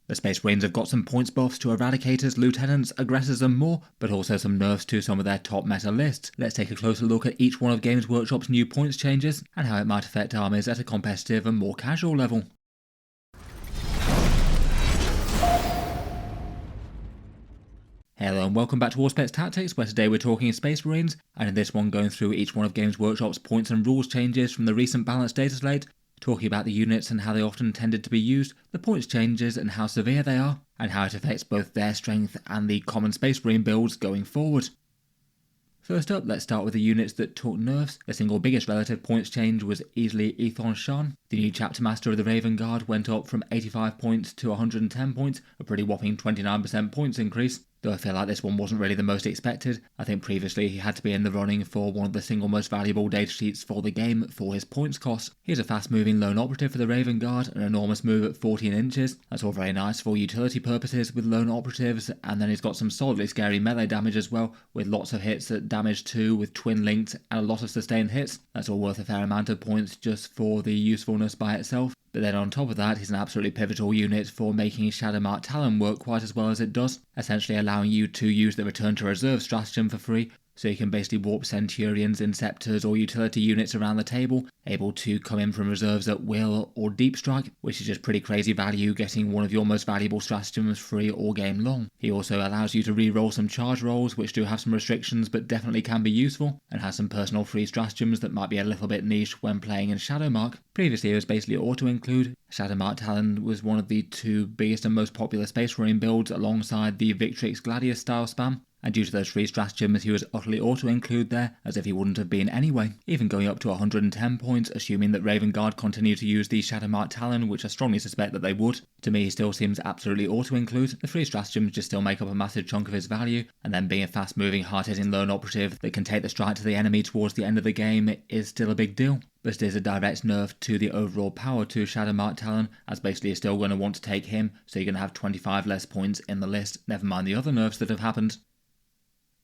The Space Marines have got some points buffs to Eradicators, Lieutenants, Aggressors and more, but also some nerfs to some of their top meta lists. Let's take a closer look at each one of Games Workshop's new points changes, and how it might affect armies at a competitive and more casual level. Hello and welcome back to Auspex Tactics, where today we're talking Space Marines, and in this one going through each one of Games Workshop's points and rules changes from the recent balanced dataslate, talking about the units and how they often tended to be used, the points changes and how severe they are, and how it affects both their strength and the common Space Marine builds going forward. First up, let's start with the units that took nerfs. The single biggest relative points change was easily Aethon Shaan. The new Chapter Master of the Vanguard went up from 85 points to 110 points, a pretty whopping 29% points increase. Though I feel like this one wasn't really the most expected. I think previously he had to be in the running for one of the single most valuable data sheets for the game for his points cost. He's a fast moving lone operative for the Vanguard, an enormous move at 14 inches. That's all very nice for utility purposes with lone operatives, and then he's got some solidly scary melee damage as well, with lots of hits at damage 2 with twin linked and a lot of sustained hits. That's all worth a fair amount of points just for the usefulness by itself. But then on top of that, he's an absolutely pivotal unit for making Shadowmark Talon work quite as well as it does, essentially allowing you to use the Return to Reserve stratagem for free, so you can basically warp Centurions, Inceptors or utility units around the table, able to come in from reserves at will or deep strike, which is just pretty crazy value, getting one of your most valuable stratagems free all game long. He also allows you to re-roll some charge rolls, which do have some restrictions but definitely can be useful, and has some personal free stratagems that might be a little bit niche when playing in Shadowmark. Previously it was basically auto-include. Shadowmark Talon was one of the two biggest and most popular Space Marine builds alongside the Victrix Gladius style spam, and due to those free stratagems he was utterly auto-include there, as if he wouldn't have been anyway. Even going up to 110 points, assuming that Vanguard continue to use the Shadowmark Talon, which I strongly suspect that they would. To me he still seems absolutely auto-include. The free stratagems just still make up a massive chunk of his value, and then being a fast-moving, hard-hitting lone operative that can take the strike to the enemy towards the end of the game is still a big deal. But it is a direct nerf to the overall power to Shadowmark Talon, as basically you're still going to want to take him, so you're going to have 25 less points in the list, never mind the other nerfs that have happened.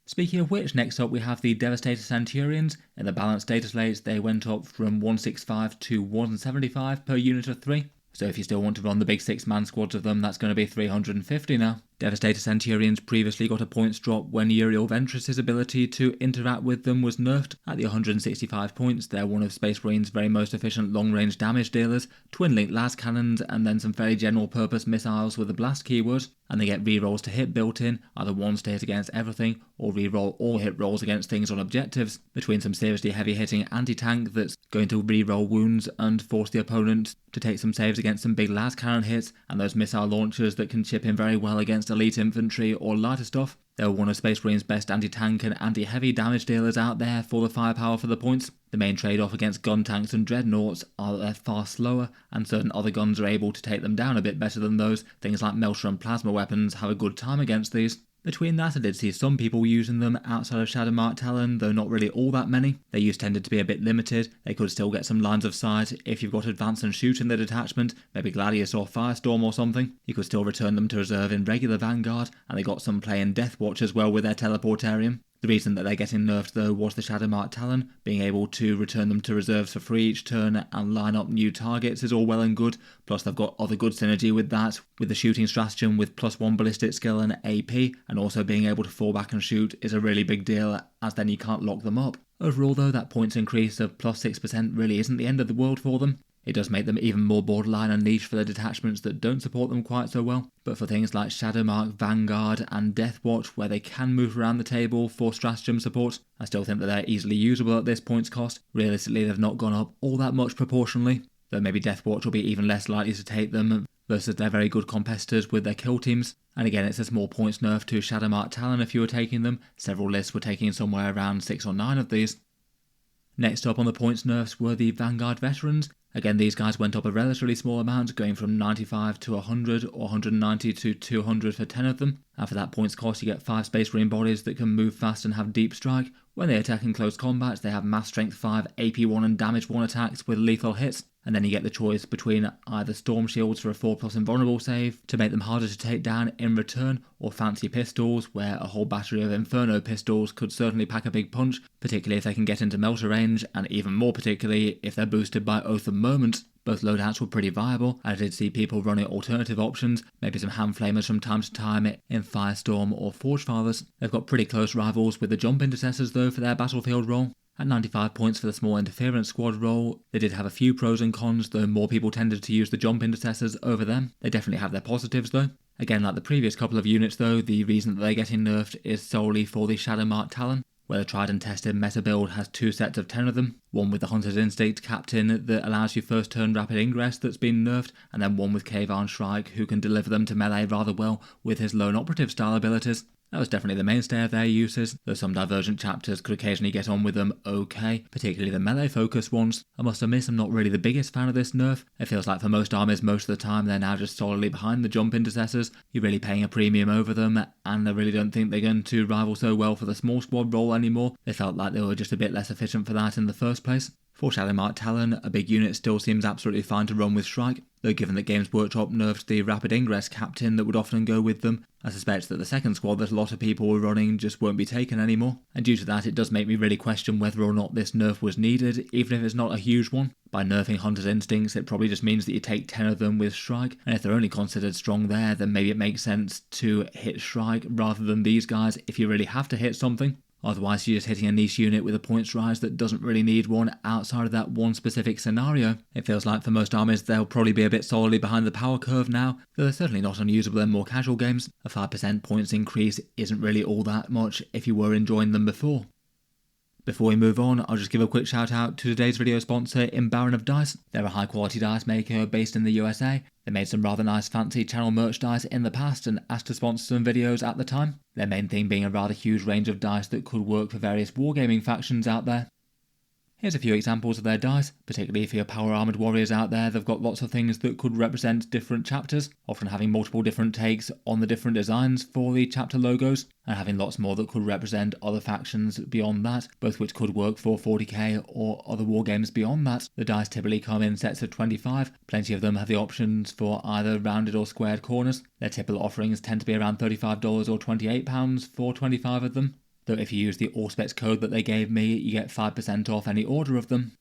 Speaking of which, next up we have the Devastator Centurions. In the balanced dataslate they went up from 165 to 175 per unit of 3. So if you still want to run the big 6-man squads of them, that's going to be 350 now. Devastator Centurions previously got a points drop when Uriel Ventress's ability to interact with them was nerfed. At the 165 points, they're one of Space Marine's very most efficient long-range damage dealers, twin-linked las cannons, and then some fairly general-purpose missiles with the blast keyword. And they get rerolls to hit built in, either ones to hit against everything, or reroll all hit rolls against things on objectives, between some seriously heavy-hitting anti-tank that's going to reroll wounds and force the opponent to take some saves against some big las cannon hits, and those missile launchers that can chip in very well against elite infantry or lighter stuff. They're one of Space Marine's best anti-tank and anti-heavy damage dealers out there for the firepower for the points. The main trade-off against gun tanks and dreadnoughts are that they're far slower, and certain other guns are able to take them down a bit better than those. Things like Melter and plasma weapons have a good time against these. Between that, I did see some people using them outside of Shadowmark Talon, though not really all that many. Their use tended to be a bit limited. They could still get some lines of sight if you've got Advance and Shoot in the detachment, maybe Gladius or Firestorm or something. You could still return them to reserve in regular Vanguard, and they got some play in Deathwatch as well with their Teleportarium. The reason that they're getting nerfed though was the Shadowmark Talon. Being able to return them to reserves for free each turn and line up new targets is all well and good, plus they've got other good synergy with that, with the shooting stratagem with +1 ballistic skill and AP, and also being able to fall back and shoot is a really big deal, as then you can't lock them up. Overall though, that points increase of +6% really isn't the end of the world for them. It does make them even more borderline and niche for the detachments that don't support them quite so well, but for things like Shadowmark, Vanguard and Deathwatch, where they can move around the table for stratagem support, I still think that they're easily usable at this points cost. Realistically, they've not gone up all that much proportionally, though maybe Deathwatch will be even less likely to take them versus their very good competitors with their kill teams. And again, it's a small points nerf to Shadowmark Talon if you were taking them. Several lists were taking somewhere around 6 or 9 of these. Next up on the points nerfs were the Vanguard Veterans. Again, these guys went up a relatively small amount, going from 95 to 100 or 190 to 200 for 10 of them. And for that points cost, you get 5 Space Marine bodies that can move fast and have deep strike. When they attack in close combat, they have mass strength 5, AP 1 and damage 1 attacks with lethal hits. And then you get the choice between either Storm Shields for a 4+ invulnerable save to make them harder to take down in return, or fancy pistols, where a whole battery of Inferno pistols could certainly pack a big punch, particularly if they can get into melter range, and even more particularly if they're boosted by Oath of Moment. both loadouts were pretty viable, and I did see people running alternative options, maybe some hand flamers from time to time in Firestorm or Forgefathers. They've got pretty close rivals with the jump intercessors though for their battlefield role. At 95 points for the small interference squad role, they did have a few pros and cons, though more people tended to use the jump intercessors over them. They definitely have their positives though. Again, like the previous couple of units though, the reason that they're getting nerfed is solely for the Shadowmark Talon, where the tried and tested meta build has 2 sets of 10 of them, one with the Hunter's Instinct Captain that allows you first turn rapid ingress that's been nerfed, and then one with Aethon Shaan who can deliver them to melee rather well with his lone operative style abilities. That was definitely the mainstay of their uses, though some divergent chapters could occasionally get on with them okay, particularly the melee focused ones. I must admit I'm not really the biggest fan of this nerf. It feels like for most armies most of the time they're now just solidly behind the jump intercessors, you're really paying a premium over them, and I really don't think they're going to rival so well for the small squad role anymore. They felt like they were just a bit less efficient for that in the first place. For Shadowmark Talon, a big unit still seems absolutely fine to run with Shrike, though given that Games Workshop nerfed the rapid ingress captain that would often go with them, I suspect that the second squad that a lot of people were running just won't be taken anymore, and due to that it does make me really question whether or not this nerf was needed, even if it's not a huge one. By nerfing Hunter's Instincts it probably just means that you take 10 of them with Shrike, and if they're only considered strong there, then maybe it makes sense to hit Shrike rather than these guys if you really have to hit something. Otherwise you're just hitting a niche unit with a points rise that doesn't really need one outside of that one specific scenario. It feels like for most armies they'll probably be a bit solidly behind the power curve now, though they're certainly not unusable in more casual games. A 5% points increase isn't really all that much if you were enjoying them before. Before we move on, I'll just give a quick shout out to today's video sponsor, Baron of Dice. They're a high quality dice maker based in the USA. They made some rather nice fancy channel merch dice in the past and asked to sponsor some videos at the time. Their main thing being a rather huge range of dice that could work for various wargaming factions out there. Here's a few examples of their dice, particularly for your power armoured warriors out there. They've got lots of things that could represent different chapters, often having multiple different takes on the different designs for the chapter logos, and having lots more that could represent other factions beyond that, both which could work for 40k or other wargames beyond that. The dice typically come in sets of 25, plenty of them have the options for either rounded or squared corners. Their typical offerings tend to be around $35 or £28 for 25 of them. Though if you use the Auspex code that they gave me, you get 5% off any order of them.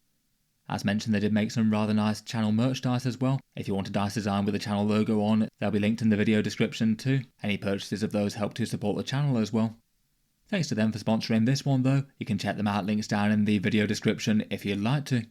As mentioned, they did make some rather nice channel merch dice as well. If you want a dice design with the channel logo on, they'll be linked in the video description too. Any purchases of those help to support the channel as well. Thanks to them for sponsoring this one though. You can check them out, links down in the video description if you'd like to.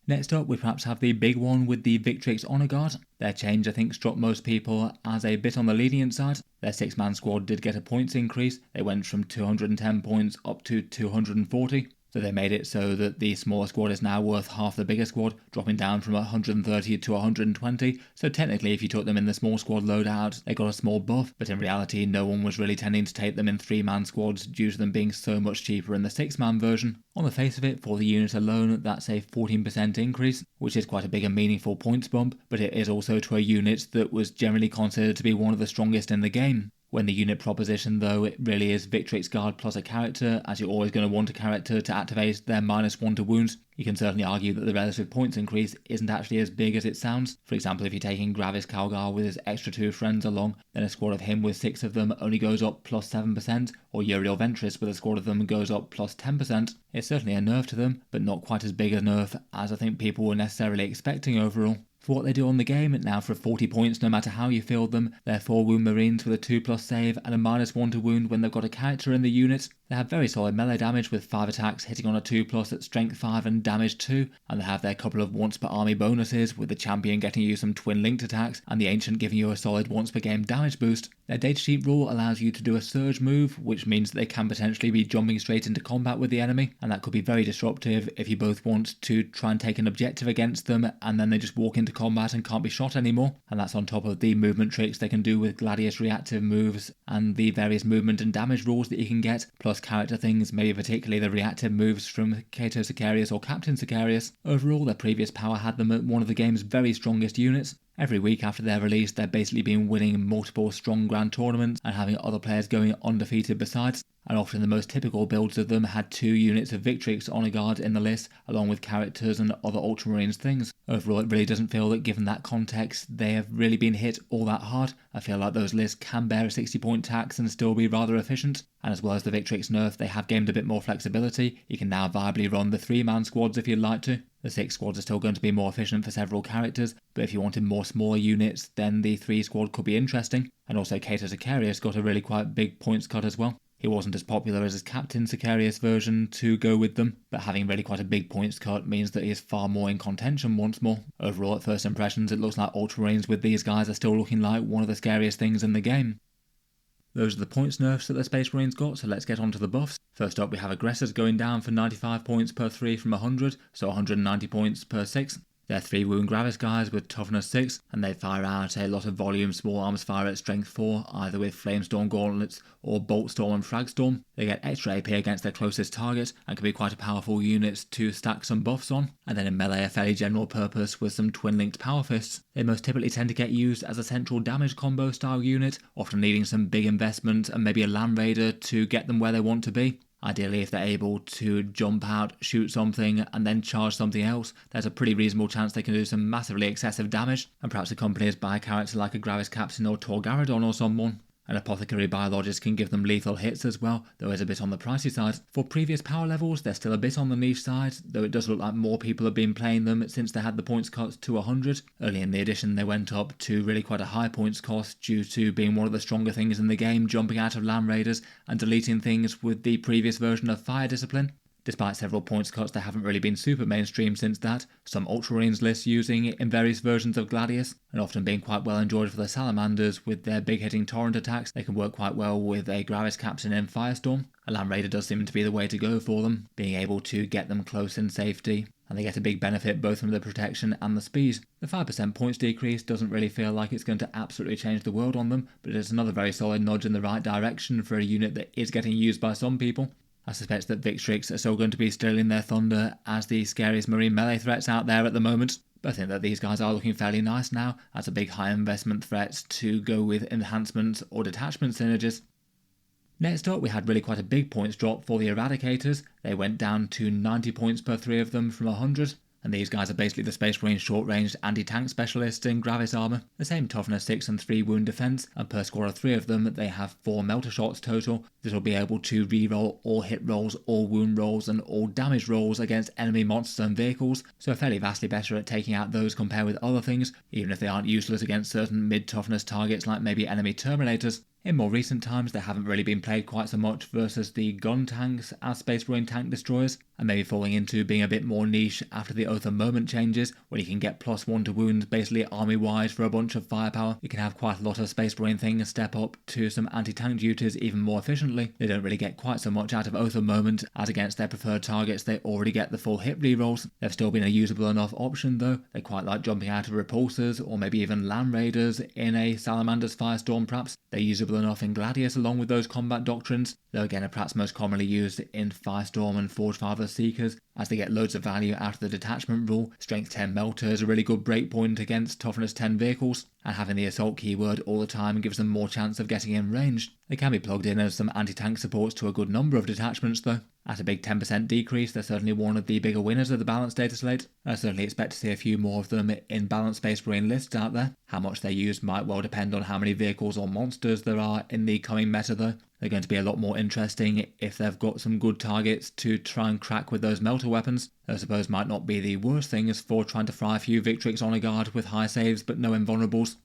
Next up, we perhaps have the big one with the Victrix Honor Guard. Their change I think struck most people as a bit on the lenient side. Their 6-man squad did get a points increase. They went from 210 points up to 240. So they made it so that the smaller squad is now worth half the bigger squad, dropping down from 130 to 120. So technically if you took them in the small squad loadout, they got a small buff, but in reality no one was really tending to take them in 3-man squads due to them being so much cheaper in the 6-man version. On the face of it, for the unit alone, that's a 14% increase, which is quite a big and meaningful points bump, but it is also to a unit that was generally considered to be one of the strongest in the game. When the unit proposition though, it really is Victrix Guard plus a character, as you're always going to want a character to activate their -1 to wounds. You can certainly argue that the relative points increase isn't actually as big as it sounds. For example, if you're taking Gravis Calgar with his extra 2 friends along, then a squad of him with 6 of them only goes up plus 7%, or Uriel Ventris with a squad of them goes up plus 10%. It's certainly a nerf to them, but not quite as big a nerf as I think people were necessarily expecting overall. For what they do on the game, now for 40 points no matter how you field them, they're 4 wound marines with a 2+ save and a -1 to wound when they've got a character in the unit. They have very solid melee damage with 5 attacks hitting on a 2+ at strength 5 and damage 2, and they have their couple of once per army bonuses with the champion getting you some twin linked attacks and the ancient giving you a solid once per game damage boost. Their datasheet rule allows you to do a surge move, which means that they can potentially be jumping straight into combat with the enemy, and that could be very disruptive if you both want to try and take an objective against them and then they just walk into combat and can't be shot anymore. And that's on top of the movement tricks they can do with Gladius reactive moves and the various movement and damage rules that you can get, plus character things, maybe particularly the reactive moves from Cato Sicarius or Captain Sicarius. Overall, their previous power had them at one of the game's very strongest units. Every week after their release, they've basically been winning multiple strong grand tournaments and having other players going undefeated besides. and often the most typical builds of them had 2 units of Victrix Honor Guard in the list, along with characters and other Ultramarines things. Overall, it really doesn't feel that, given that context, they have really been hit all that hard. I feel like those lists can bear a 60-point tax and still be rather efficient, and as well as the Victrix nerf, they have gained a bit more flexibility. You can now viably run the 3-man squads if you'd like to. The 6 squads are still going to be more efficient for several characters, but if you wanted more smaller units, then the 3 squad could be interesting. And also Cato Sicarius got a really quite big points cut as well. He wasn't as popular as his Captain Sicarius version to go with them, but having really quite a big points cut means that he is far more in contention once more. Overall, at first impressions, it looks like Ultramarines with these guys are still looking like one of the scariest things in the game. Those are the points nerfs that the Space Marines got, so let's get on to the buffs. First up, we have Aggressors going down for 95 points per 3 from 100, so 190 points per 6. They're 3 wound Gravis guys with toughness 6, and they fire out a lot of volume small arms fire at strength 4, either with Flamestorm gauntlets or Boltstorm and Fragstorm. They get extra AP against their closest target, and can be quite a powerful unit to stack some buffs on. And then in melee, a fairly general purpose with some twin-linked power fists. They most typically tend to get used as a central damage combo style unit, often needing some big investment and maybe a Land Raider to get them where they want to be. Ideally, if they're able to jump out, shoot something, and then charge something else, there's a pretty reasonable chance they can do some massively excessive damage, and perhaps accompanied by a character like a Gravis Captain or Torgaradon or someone. And Apothecary Biologists can give them lethal hits as well, though it's a bit on the pricey side. For previous power levels, they're still a bit on the niche side, though it does look like more people have been playing them since they had the points cut to 100. Early in the edition, they went up to really quite a high points cost due to being one of the stronger things in the game, jumping out of Land Raiders and deleting things with the previous version of Fire Discipline. Despite several points cuts, they haven't really been super mainstream since that, some Ultramarines lists using it in various versions of Gladius, and often being quite well enjoyed for the Salamanders with their big hitting torrent attacks. They can work quite well with a Gravis Captain in Firestorm. A Land Raider does seem to be the way to go for them, being able to get them close in safety, and they get a big benefit both from the protection and the speed. The 5% points decrease doesn't really feel like it's going to absolutely change the world on them, but it's another very solid nudge in the right direction for a unit that is getting used by some people. I suspect that Victrix are still going to be stealing their thunder as the scariest marine melee threats out there at the moment, but I think that these guys are looking fairly nice now as a big high investment threat to go with enhancement or detachment synergies. Next up, we had really quite a big points drop for the Eradicators. They went down to 90 points per 3 of them from 100. And these guys are basically the Space Marine short-range anti-tank specialists in Gravis armor. The same toughness 6 and 3 wound defense, and per squad of 3 of them, they have 4 melter shots total. This will be able to reroll all hit rolls, all wound rolls, and all damage rolls against enemy monsters and vehicles, so fairly vastly better at taking out those compared with other things, even if they aren't useless against certain mid-toughness targets like maybe enemy Terminators. In more recent times, they haven't really been played quite so much versus the gun tanks as Space Marine tank destroyers, and maybe falling into being a bit more niche after the Oath of Moment changes, where you can get +1 to wounds basically army-wide for a bunch of firepower. You can have quite a lot of Space Marine things step up to some anti-tank duties even more efficiently. They don't really get quite so much out of Oath of Moment, as against their preferred targets they already get the full hit rerolls. They've still been a usable enough option though. They quite like jumping out of Repulsors, or maybe even Land Raiders in a Salamander's Firestorm perhaps. They're usable enough in Gladius along with those combat doctrines, though again are perhaps most commonly used in Firestorm and Forgefather Seekers, as they get loads of value out of the detachment rule. Strength 10 Melter is a really good breakpoint against toughness 10 vehicles, and having the assault keyword all the time gives them more chance of getting in range. They can be plugged in as some anti-tank supports to a good number of detachments though. At a big 10% decrease, they're certainly one of the bigger winners of the balanced data slate. I certainly expect to see a few more of them in balanced Space Marine lists out there. How much they're used might well depend on how many vehicles or monsters there are in the coming meta though. They're going to be a lot more interesting if they've got some good targets to try and crack with those melter weapons. I suppose might not be the worst thing as for trying to fry a few Victrix Honor Guard with high saves but no invulnerables.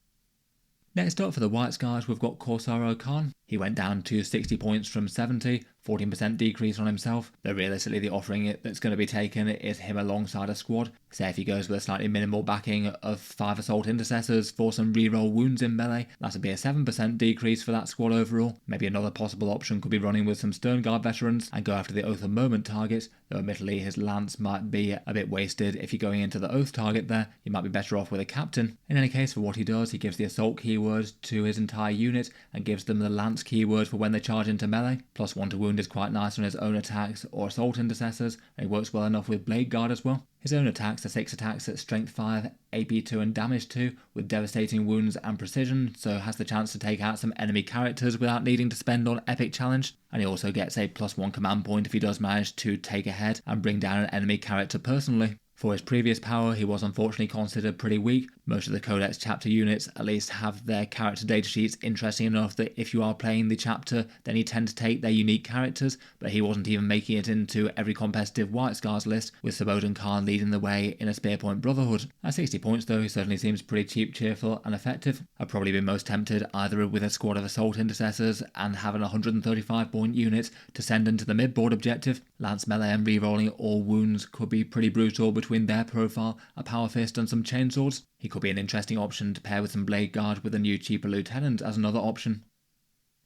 Next up for the White Scars, we've got Kor'sarro Khan. He went down to 60 points from 70, 14% decrease on himself, though realistically the offering that's going to be taken is him alongside a squad. Say if he goes with a slightly minimal backing of 5 Assault Intercessors for some reroll wounds in melee, that'd be a 7% decrease for that squad overall. Maybe another possible option could be running with some Vanguard Veterans and go after the Oath of Moment target, though admittedly his lance might be a bit wasted if you're going into the Oath target there. You might be better off with a Captain. In any case, for what he does, he gives the Assault keyword to his entire unit and gives them the lance lance keyword for when they charge into melee. +1 to wound is quite nice on his own attacks or assault intercessors, and he works well enough with blade guard as well. His own attacks are 6 attacks at strength 5, AP 2 and damage 2 with devastating wounds and precision, so has the chance to take out some enemy characters without needing to spend on epic challenge, and he also gets a +1 command point if he does manage to take a head and bring down an enemy character personally. For his previous power, he was unfortunately considered pretty weak. Most of the Codex chapter units at least have their character datasheets interesting enough that if you are playing the chapter, then you tend to take their unique characters, but he wasn't even making it into every competitive White Scars list, with Kor'sarro Khan leading the way in a Spearpoint Brotherhood. At 60 points though, he certainly seems pretty cheap, cheerful and effective. I'd probably be most tempted either with a squad of assault intercessors and having a 135 point unit to send into the mid-board objective. Lance melee and rerolling all wounds could be pretty brutal between their profile, a power fist and some chainswords. He could be an interesting option to pair with some blade guard with a new cheaper lieutenant as another option.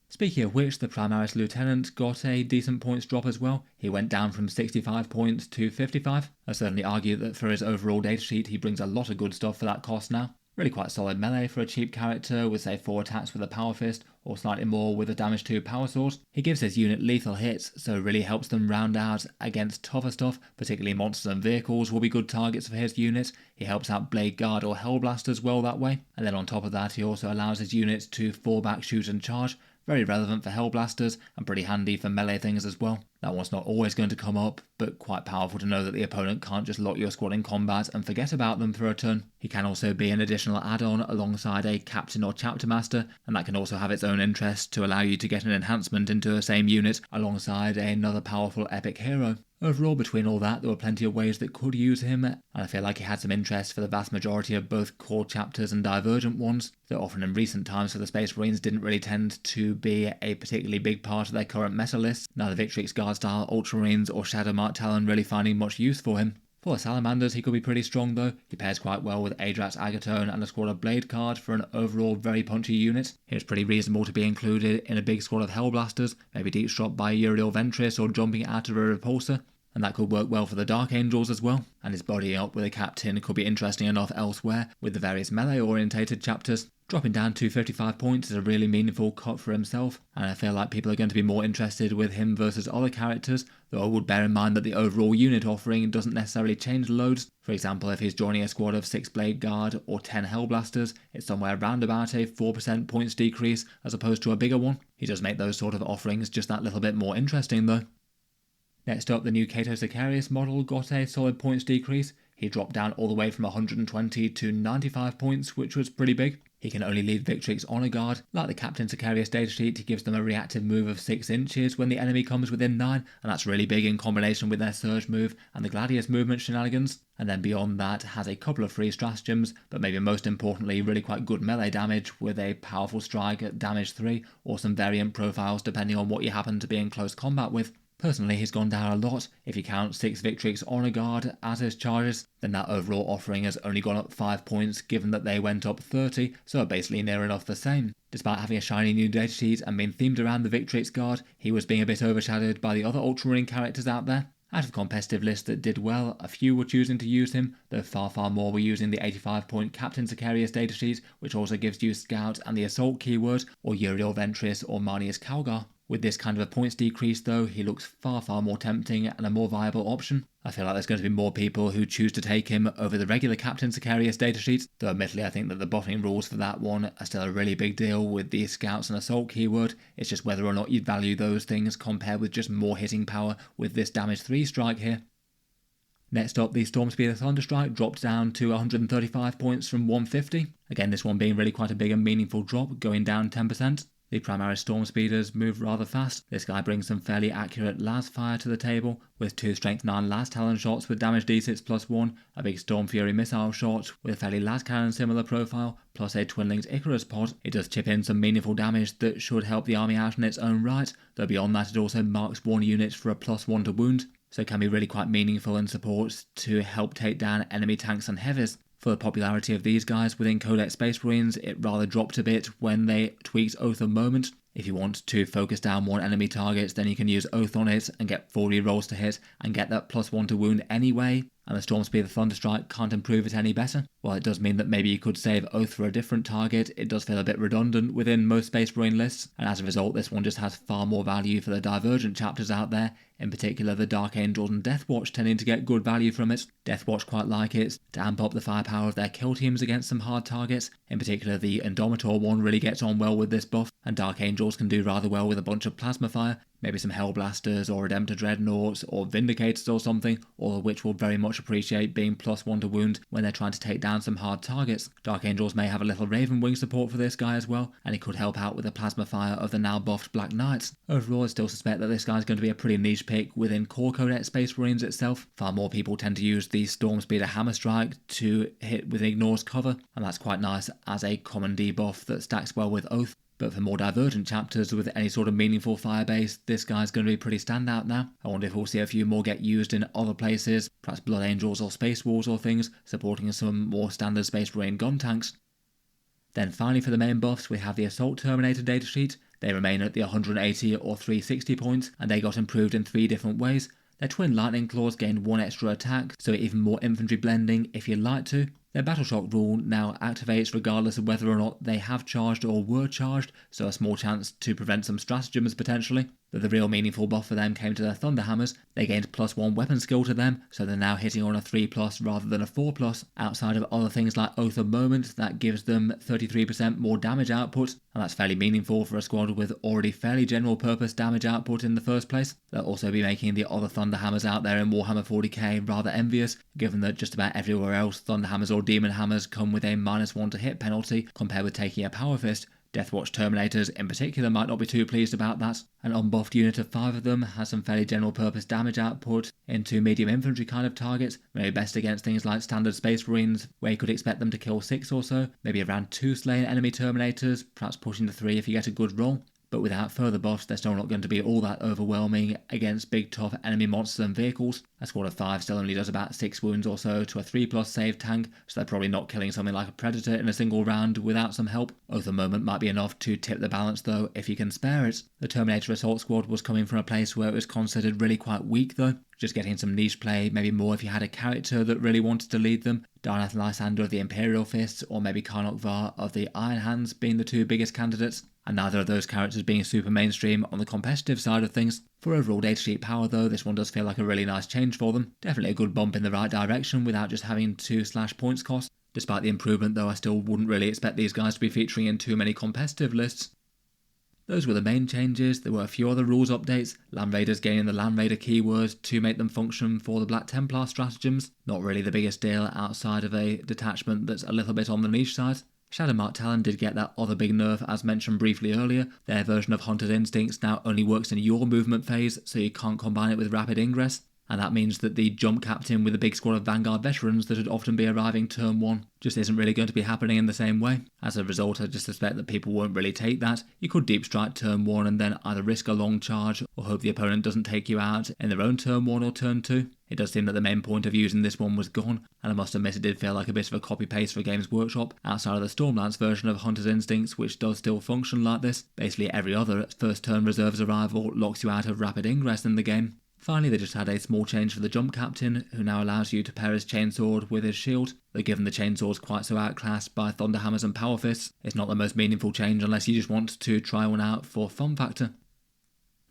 Speaking of which, the Primaris Lieutenant got a decent points drop as well. He went down from 65 points to 55. I certainly argue that for his overall datasheet he brings a lot of good stuff for that cost now. Really quite solid melee for a cheap character with say 4 attacks with a power fist or slightly more with a damage 2 power sword. He gives his unit lethal hits, so really helps them round out against tougher stuff, particularly monsters and vehicles will be good targets for his unit. He helps out Blade Guard or Hellblasters well that way, and then on top of that he also allows his units to fall back, shoot and charge. Very relevant for Hellblasters and pretty handy for melee things as well. That one's not always going to come up, but quite powerful to know that the opponent can't just lock your squad in combat and forget about them for a turn. He can also be an additional add-on alongside a captain or chapter master, and that can also have its own interest to allow you to get an enhancement into the same unit alongside another powerful epic hero. Overall, between all that, there were plenty of ways that could use him, and I feel like he had some interest for the vast majority of both core chapters and divergent ones, that often in recent times for the Space Marines didn't really tend to be a particularly big part of their current meta lists. Neither Victrix Guard-style Ultramarines or Shadowmark Talon really finding much use for him. For the Salamanders, he could be pretty strong though. He pairs quite well with Adrax Agatone and a squad of Blade Guard for an overall very punchy unit. He was pretty reasonable to be included in a big squad of Hellblasters, maybe deep shot by Uriel Ventris or jumping out of a Repulsor. And that could work well for the Dark Angels as well, and his bodying up with a captain could be interesting enough elsewhere with the various melee orientated chapters. Dropping down to 55 points is a really meaningful cut for himself, and I feel like people are going to be more interested with him versus other characters, though I would bear in mind that the overall unit offering doesn't necessarily change loads. For example, if he's joining a squad of 6 Blade Guard or 10 Hellblasters, it's somewhere around about a 4% points decrease as opposed to a bigger one. He does make those sort of offerings just that little bit more interesting though. Next up, the new Cato Sicarius model got a solid points decrease. He dropped down all the way from 120 to 95 points, which was pretty big. He can only lead Victrix Honor Guard. Like the Captain Sicarius datasheet, he gives them a reactive move of 6 inches when the enemy comes within 9, and that's really big in combination with their Surge move and the Gladius movement shenanigans. And then beyond that, has a couple of free stratagems, but maybe most importantly, really quite good melee damage with a powerful strike at damage 3, or some variant profiles depending on what you happen to be in close combat with. Personally, he's gone down a lot. If you count 6 Victrix Honor Guard as his charges, then that overall offering has only gone up 5 points given that they went up 30, so basically near enough the same. Despite having a shiny new datasheet and being themed around the Victrix Guard, he was being a bit overshadowed by the other Ultramarine characters out there. Out of the competitive list that did well, a few were choosing to use him, though far more were using the 85 point Captain Sicarius datasheet, which also gives you Scout and the Assault keyword, or Uriel Ventris or Marnius Calgar. With this kind of a points decrease though, he looks far more tempting and a more viable option. I feel like there's going to be more people who choose to take him over the regular Captain Sicarius datasheets, though admittedly I think that the buffing rules for that one are still a really big deal with the Scouts and Assault keyword. It's just whether or not you'd value those things compared with just more hitting power with this damage 3 strike here. Next up, the Stormspeeder Thunderstrike dropped down to 135 points from 150. Again, this one being really quite a big and meaningful drop, going down 10%. The Primaris Stormspeeders move rather fast. This guy brings some fairly accurate las fire to the table, with 2 Strength 9 las talon shots with damage d6 +1, a big Storm Fury missile shot with a fairly las cannon similar profile, plus a Twinlings Icarus pod. It does chip in some meaningful damage that should help the army out in its own right, though beyond that it also marks 1 unit for a +1 to wound, so it can be really quite meaningful in support to help take down enemy tanks and heavies. For the popularity of these guys within Codex Space Marines, it rather dropped a bit when they tweaked Oath of Moment. If you want to focus down more on enemy targets, then you can use Oath on it and get 4 rerolls to hit and get that +1 to wound anyway. and the storm speed of Thunderstrike can't improve it any better. While it does mean that maybe you could save Oath for a different target, it does feel a bit redundant within most Space Marine lists, and as a result this one just has far more value for the divergent chapters out there, in particular the Dark Angels and Deathwatch tending to get good value from it. Deathwatch quite like it to amp up the firepower of their kill teams against some hard targets, in particular the Indomitor one really gets on well with this buff, and Dark Angels can do rather well with a bunch of plasma fire, maybe some Hellblasters or Redemptor Dreadnoughts or Vindicators or something, all of which will very much appreciate being +1 to wound when they're trying to take down some hard targets. Dark Angels may have a little Raven Wing support for this guy as well, and he could help out with the plasma fire of the now buffed Black Knights. Overall I still suspect that this guy's going to be a pretty niche pick within core Codex Space Marines itself. Far more people tend to use the Storm Speeder Hammer Strike to hit with Ignore's cover, and that's quite nice as a common debuff that stacks well with Oath. But for more divergent chapters with any sort of meaningful fire base, this guy's going to be pretty standout now. I wonder if we'll see a few more get used in other places, perhaps Blood Angels or Space Wolves or things, supporting some more standard Space Marine gun tanks. Then finally for the main buffs, we have the Assault Terminator datasheet. They remain at the 180 or 360 points, and they got improved in 3 different ways. Their twin lightning claws gained 1 extra attack, so even more infantry blending if you'd like to. Their Battle Shock rule now activates regardless of whether or not they have charged or were charged, so a small chance to prevent some stratagems potentially. But the real meaningful buff for them came to their Thunder Hammers. They gained +1 weapon skill to them, so they're now hitting on a 3+ rather than a 4+. Outside of other things like Oath of Moment, that gives them 33% more damage output, and that's fairly meaningful for a squad with already fairly general purpose damage output in the first place. They'll also be making the other Thunder Hammers out there in Warhammer 40k rather envious, given that just about everywhere else Thunder Hammers or Demon Hammers come with a -1 to hit penalty compared with taking a Power Fist. Deathwatch Terminators in particular might not be too pleased about that. An unbuffed unit of 5 of them has some fairly general purpose damage output into medium infantry kind of targets, maybe best against things like standard Space Marines where you could expect them to kill 6 or so, maybe around 2 slain enemy Terminators, perhaps pushing to 3 if you get a good roll. But without further buffs, they're still not going to be all that overwhelming against big tough enemy monsters and vehicles. A squad of 5 still only does about 6 wounds or so to a 3+ save tank, so they're probably not killing something like a Predator in a single round without some help. Oath of Moment might be enough to tip the balance though if you can spare it. The Terminator Assault Squad was coming from a place where it was considered really quite weak though, just getting some niche play, maybe more if you had a character that really wanted to lead them. Darnath Lysander of the Imperial Fists or maybe Karnok Var of the Iron Hands being the 2 biggest candidates, and neither of those characters being super mainstream on the competitive side of things. For overall datasheet power though, this one does feel like a really nice change for them. Definitely a good bump in the right direction without just having to slash points cost. Despite the improvement though, I still wouldn't really expect these guys to be featuring in too many competitive lists. Those were the main changes. There were a few other rules updates, Land Raiders gaining the Land Raider keyword to make them function for the Black Templar stratagems. Not really the biggest deal outside of a detachment that's a little bit on the niche side. Shadowmark Talon did get that other big nerf as mentioned briefly earlier. Their version of Hunter's Instincts now only works in your movement phase, so you can't combine it with Rapid Ingress. And that means that the jump captain with a big squad of Vanguard Veterans that would often be arriving turn 1 just isn't really going to be happening in the same way. As a result, I just suspect that people won't really take that. You could deep strike turn 1 and then either risk a long charge or hope the opponent doesn't take you out in their own turn 1 or turn 2. It does seem that the main point of using this one was gone, and I must admit it did feel like a bit of a copy-paste for Games Workshop, outside of the Stormlance version of Hunter's Instincts, which does still function like this. Basically every other first turn reserves arrival locks you out of Rapid Ingress in the game. Finally, they just had a small change for the Jump Captain, who now allows you to pair his Chainsword with his shield, though given the Chainsword's quite so outclassed by Thunderhammers and Power Fists, it's not the most meaningful change unless you just want to try one out for fun factor.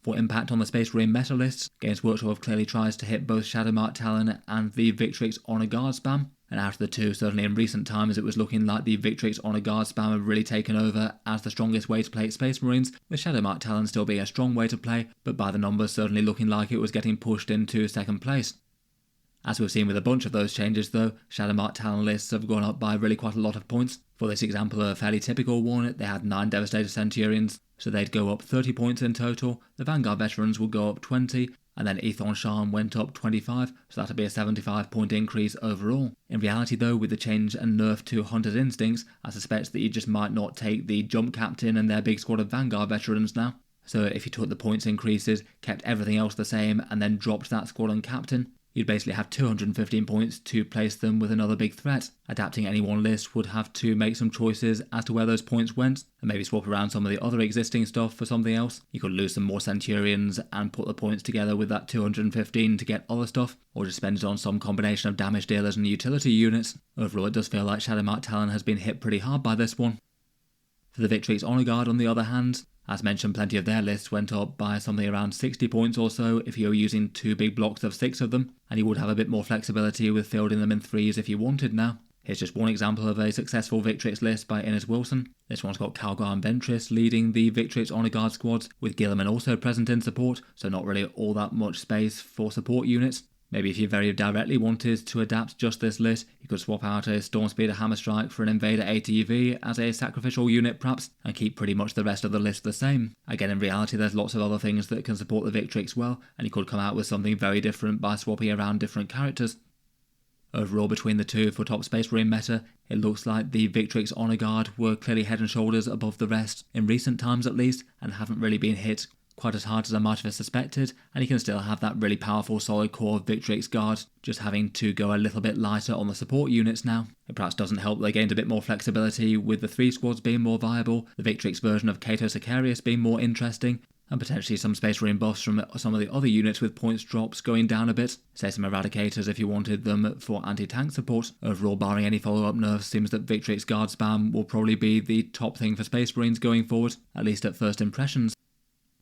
For impact on the Space Marine meta lists, Games Workshop clearly tries to hit both Shadowmark Talon and the Victrix Honor Guard spam, and out of the two, certainly in recent times it was looking like the Victrix Honor Guard spam had really taken over as the strongest way to play Space Marines, with Shadowmark Talon still being a strong way to play, but by the numbers certainly looking like it was getting pushed into second place. As we've seen with a bunch of those changes though, Shadowmark Talon lists have gone up by really quite a lot of points. For this example, a fairly typical one, they had 9 Devastator Centurions, so they'd go up 30 points in total, the Vanguard Veterans would go up 20, and then Aethon Shaan went up 25, so that'd be a 75 point increase overall. In reality though, with the change and nerf to Hunter's Instincts, I suspect that you just might not take the Jump Captain and their big squad of Vanguard Veterans now. So if you took the points increases, kept everything else the same, and then dropped that squad and captain, you'd basically have 215 points to place them with another big threat. Adapting any one list would have to make some choices as to where those points went, and maybe swap around some of the other existing stuff for something else. You could lose some more Centurions and put the points together with that 215 to get other stuff, or just spend it on some combination of damage dealers and utility units. Overall, it does feel like Shadowmark Talon has been hit pretty hard by this one. For the Victrix Honor Guard, on the other hand, as mentioned, plenty of their lists went up by something around 60 points or so if you were using 2 big blocks of 6 of them, and you would have a bit more flexibility with fielding them in 3s if you wanted now. Here's just one example of a successful Victrix list by Innes Wilson. This one's got Calgar and Ventress leading the Victrix Honor Guard squads, with Gilliman also present in support, so not really all that much space for support units. Maybe if you very directly wanted to adapt just this list, you could swap out a Stormspeeder Hammerstrike for an Invader ATV as a sacrificial unit perhaps, and keep pretty much the rest of the list the same. Again, in reality there's lots of other things that can support the Victrix well, and you could come out with something very different by swapping around different characters. Overall, between the two for top Space Marine meta, it looks like the Victrix Honor Guard were clearly head and shoulders above the rest, in recent times at least, and haven't really been hit quite as hard as I might have suspected, and you can still have that really powerful solid core of Victrix Guard, just having to go a little bit lighter on the support units now. It perhaps doesn't help they gained a bit more flexibility with the 3 squads being more viable, the Victrix version of Cato Sicarius being more interesting, and potentially some Space Marine buffs from some of the other units with points drops going down a bit. Say some Eradicators if you wanted them for anti-tank support. Overall, barring any follow-up nerfs, seems that Victrix Guard spam will probably be the top thing for Space Marines going forward, at least at first impressions.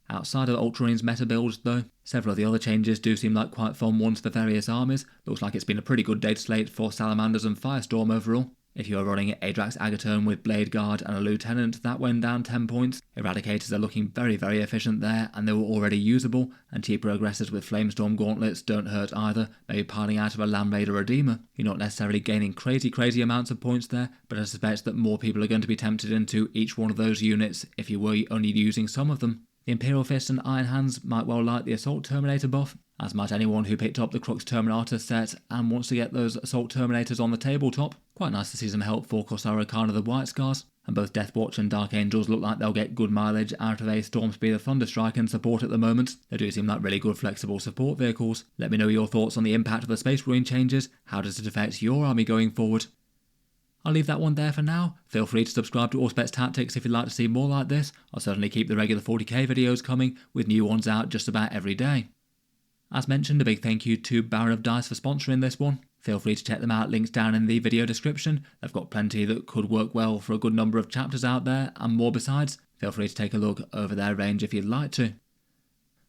Outside of Ultramarines meta builds though, several of the other changes do seem like quite fun ones for various armies. Looks like it's been a pretty good data slate for Salamanders and Firestorm overall. If you are running Adrax Agaton with Blade Guard and a Lieutenant, that went down 10 points. Eradicators are looking very efficient there, and they were already usable, and cheaper Aggressors with Flamestorm Gauntlets don't hurt either, maybe piling out of a Land Raider Redeemer. You're not necessarily gaining crazy amounts of points there, but I suspect that more people are going to be tempted into each one of those units if you were only using some of them. The Imperial Fist and Iron Hands might well like the Assault Terminator buff, as might anyone who picked up the Crux Terminator set and wants to get those Assault Terminators on the tabletop. Quite nice to see some help for Kor'sarro Khan of the White Scars, and both Deathwatch and Dark Angels look like they'll get good mileage out of a Stormspeeder Thunderstrike in support at the moment. They do seem like really good flexible support vehicles. Let me know your thoughts on the impact of the Space Marine changes. How does it affect your army going forward? I'll leave that one there for now. Feel free to subscribe to Auspex Tactics if you'd like to see more like this. I'll certainly keep the regular 40k videos coming, with new ones out just about every day. As mentioned, a big thank you to Baron of Dice for sponsoring this one. Feel free to check them out, links down in the video description. They've got plenty that could work well for a good number of chapters out there, and more besides. Feel free to take a look over their range if you'd like to.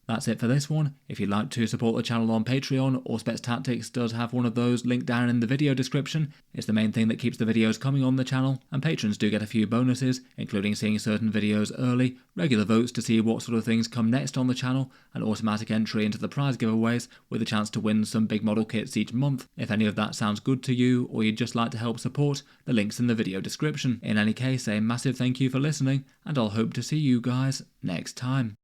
That's it for this one. If you'd like to support the channel on Patreon, Auspex Tactics does have one of those linked down in the video description. It's the main thing that keeps the videos coming on the channel, and patrons do get a few bonuses, including seeing certain videos early, regular votes to see what sort of things come next on the channel, and automatic entry into the prize giveaways with a chance to win some big model kits each month. If any of that sounds good to you, or you'd just like to help support, the link's in the video description. In any case, a massive thank you for listening, and I'll hope to see you guys next time.